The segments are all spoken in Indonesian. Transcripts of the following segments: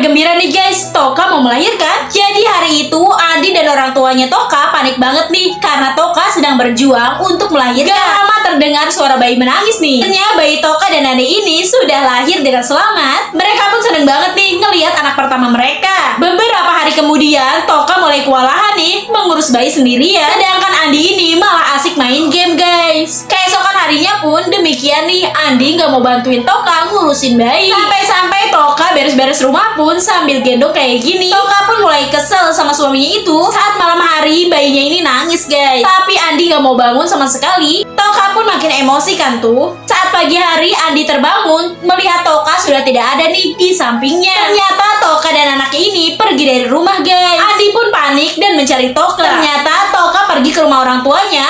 gembira nih guys, Toka mau melahirkan. Jadi hari itu Andi dan orang tuanya Toka panik banget nih karena Toka sedang berjuang untuk melahirkan. Gak lama terdengar suara bayi menangis nih. Ternyata bayi Toka dan Andi ini sudah lahir dengan selamat. Mereka pun seneng banget nih ngelihat anak pertama mereka. Beberapa hari kemudian Toka mulai kewalahan nih mengurus bayi sendirian. Sedangkan Andi ini malah asik main game guys. Keesokan harinya pun demikian nih, Andi nggak mau bantuin Toka ngurusin bayi. Sampai-sampai Toka beres-beres rumah pun sambil gendong kayak gini. Toka pun mulai kesel sama suaminya itu saat malam hari bayinya ini nangis guys. Tapi Andi nggak mau bangun sama sekali. Toka pun makin emosi kan tuh. Saat pagi hari Andi terbangun melihat Toka sudah tidak ada nih di sampingnya. Ternyata Toka dan anaknya ini pergi dari rumah guys. Andi pun panik dan mencari Toka. Ternyata Toka pergi ke rumah orang tuanya.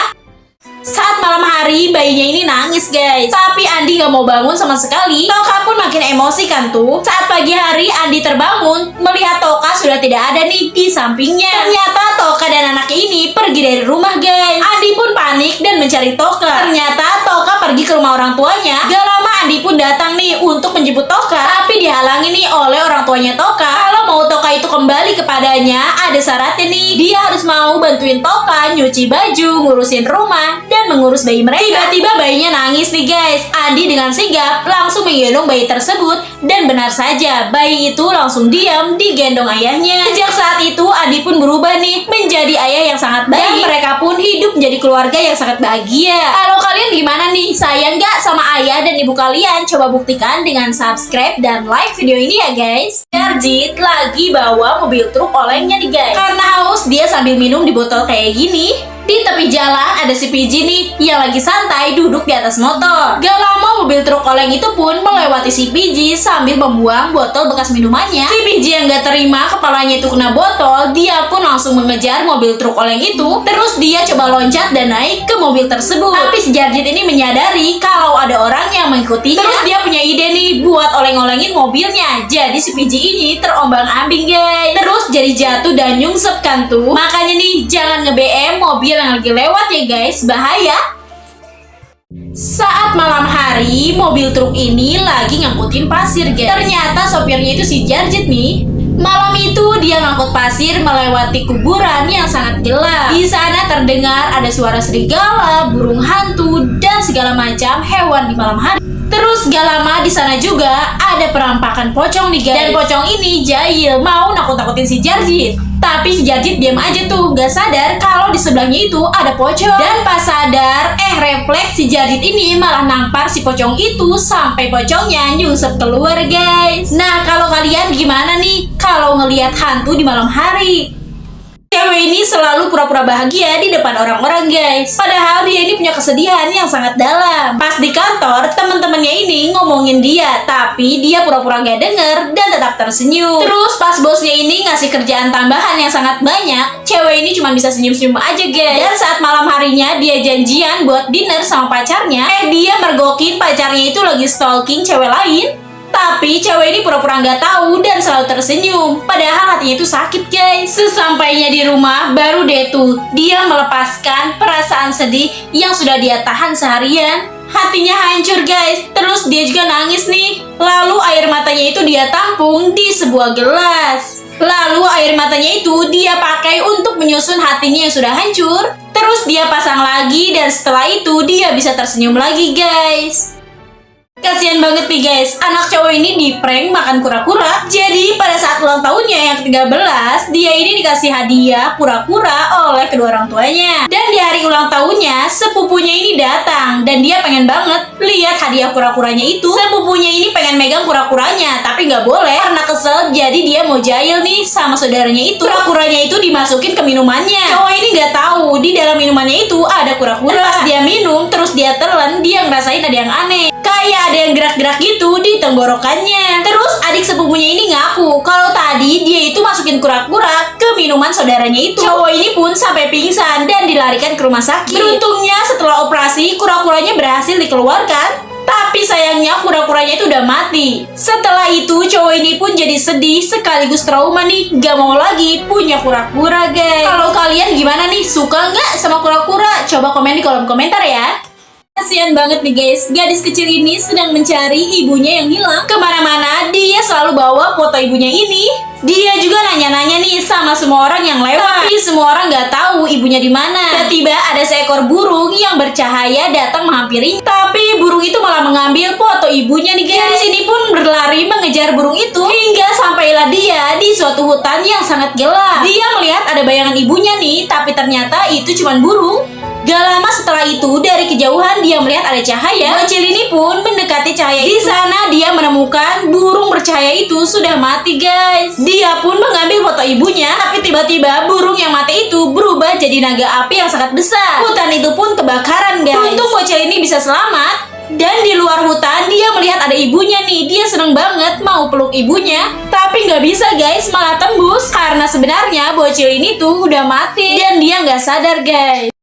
Saat malam hari bayinya ini nangis guys. Tapi Andi nggak mau bangun sama sekali. Toka pun makin emosi kan tuh. Saat pagi hari Andi terbangun melihat Toka sudah tidak ada nih di sampingnya. Ternyata Toka dan anaknya ini pergi dari rumah guys. Andi pun panik dan mencari Toka. Ternyata Toka pergi ke rumah orang tuanya. Gak lama Andi pun datang nih untuk menjemput Toka. Tapi dihalangi nih oleh orang tuanya Toka. Kalau mau Toka itu kembali kepadanya, ada syaratnya nih. Dia harus mau bantuin Toka nyuci baju, ngurusin rumah, dan mengurus bayi mereka. Tiba-tiba bayinya nangis nih guys. Andi dengan sigap langsung menggendong bayi tersebut. Dan benar saja, bayi itu langsung diam digendong ayahnya. Sejak saat itu Andi pun berubah nih menjadi ayah yang sangat baik. Dan mereka pun hidup menjadi keluarga yang sangat bahagia. Kalau kalian gimana nih? Sayang gak sama ayah dan ibu kalian? Coba buktikan dengan subscribe dan like video ini ya guys. Jarjit lagi bawa mobil truk olengnya nih guys. Karena haus dia sambil minum di botol kayak gini. Di tepi jalan ada si Piji nih yang lagi santai duduk di atas motor. Gak lama mobil truk oleng itu pun melewati si Piji sambil membuang botol bekas minumannya. Si Piji yang gak terima kepalanya itu kena botol, dia pun langsung mengejar mobil truk oleng itu. Terus dia coba loncat dan naik ke mobil tersebut. Tapi si Jarjit ini menyadari kalau ada orang yang mengikutinya. Terus dia punya ide nih buat oleng-olengin mobilnya. Jadi si Piji ini terombang-ambing guys. Terus jadi jatuh dan nyungsep kan tuh. Makanya nih jangan nge-BM mobil yang lagi lewat ya guys, bahaya. Saat malam hari mobil truk ini lagi ngangkutin pasir guys. Ternyata sopirnya itu si Jarjit nih. Malam itu dia ngangkut pasir melewati kuburan yang sangat gelap. Di sana terdengar ada suara serigala, burung hantu, dan segala macam hewan di malam hari. Terus gak lama di sana juga ada perampakan pocong nih guys. Dan pocong ini jahil mau nakut-nakutin si Jarjit. Tapi si Jarjit diam aja tuh, gak sadar kalau di sebelahnya itu ada pocong. Dan pas sadar, refleks si Jarjit ini malah nampar si pocong itu sampai pocongnya nyungsep keluar guys. Nah kalau kalian gimana nih kalau ngelihat hantu di malam hari? Cewek ini selalu pura-pura bahagia di depan orang-orang guys. Padahal dia ini punya kesedihan yang sangat dalam. Pas di kantor, teman-temannya ini ngomongin dia, tapi dia pura-pura gak denger dan tetap tersenyum. Terus pas bosnya ini ngasih kerjaan tambahan yang sangat banyak, cewek ini cuma bisa senyum-senyum aja guys. Dan saat malam harinya dia janjian buat dinner sama pacarnya, dia mergokin pacarnya itu lagi stalking cewek lain. Tapi cewek ini pura-pura nggak tahu dan selalu tersenyum. Padahal hatinya itu sakit guys. Sesampainya di rumah baru deh tuh dia melepaskan perasaan sedih yang sudah dia tahan seharian. Hatinya hancur guys. Terus dia juga nangis nih. Lalu air matanya itu dia tampung di sebuah gelas. Lalu air matanya itu dia pakai untuk menyusun hatinya yang sudah hancur. Terus dia pasang lagi dan setelah itu dia bisa tersenyum lagi guys. Kasian banget nih guys, anak cowok ini di prank makan kura-kura. Jadi pada saat ulang tahunnya yang ke-13, dia ini dikasih hadiah kura-kura oleh kedua orang tuanya. Dan di hari ulang tahunnya, sepupunya ini datang. Dan dia pengen banget lihat hadiah kura-kuranya itu. Sepupunya ini pengen megang kura-kuranya, tapi nggak boleh karena kesel. Jadi dia mau jahil nih sama saudaranya itu. Kura-kuranya itu dimasukin ke minumannya. Cowok ini nggak tahu di dalam minumannya itu ada kura-kura. Dan pas dia minum, terus dia telan, dia ngerasain ada yang aneh. Kayak ada yang gerak-gerak gitu di tenggorokannya. Terus adik sepupunya ini ngaku kalau tadi dia itu masukin kura-kura ke minuman saudaranya itu. Cowok ini pun sampai pingsan dan dilarikan ke rumah sakit. Beruntungnya setelah operasi kura-kuranya berhasil dikeluarkan. Tapi sayangnya kura-kuranya itu udah mati. Setelah itu cowok ini pun jadi sedih sekaligus trauma nih. Gak mau lagi punya kura-kura guys. Kalau kalian gimana nih? Suka nggak sama kura-kura? Coba komen di kolom komentar ya. Kasian banget nih guys, gadis kecil ini sedang mencari ibunya yang hilang. Kemana-mana dia selalu bawa foto ibunya ini. Dia juga nanya-nanya nih sama semua orang yang lewat. Tapi semua orang nggak tahu ibunya di mana. Tiba-tiba ada seekor burung yang bercahaya datang menghampirinya. Tapi burung itu malah mengambil foto ibunya nih guys. Gadis ini pun berlari mengejar burung itu hingga sampailah dia di suatu hutan yang sangat gelap. Dia melihat ada bayangan ibunya nih, tapi ternyata itu cuma burung. Gak lama setelah itu, dari kejauhan dia melihat ada cahaya. Bocil ini pun mendekati cahaya itu. Di sana dia menemukan burung bercahaya itu sudah mati guys. Dia pun mengambil foto ibunya, tapi tiba-tiba burung yang mati itu berubah jadi naga api yang sangat besar. Hutan itu pun kebakaran guys. Beruntung bocil ini bisa selamat. Dan di luar hutan dia melihat ada ibunya nih. Dia seneng banget mau peluk ibunya, tapi nggak bisa guys, malah tembus. Karena sebenarnya bocil ini tuh udah mati dan dia nggak sadar guys.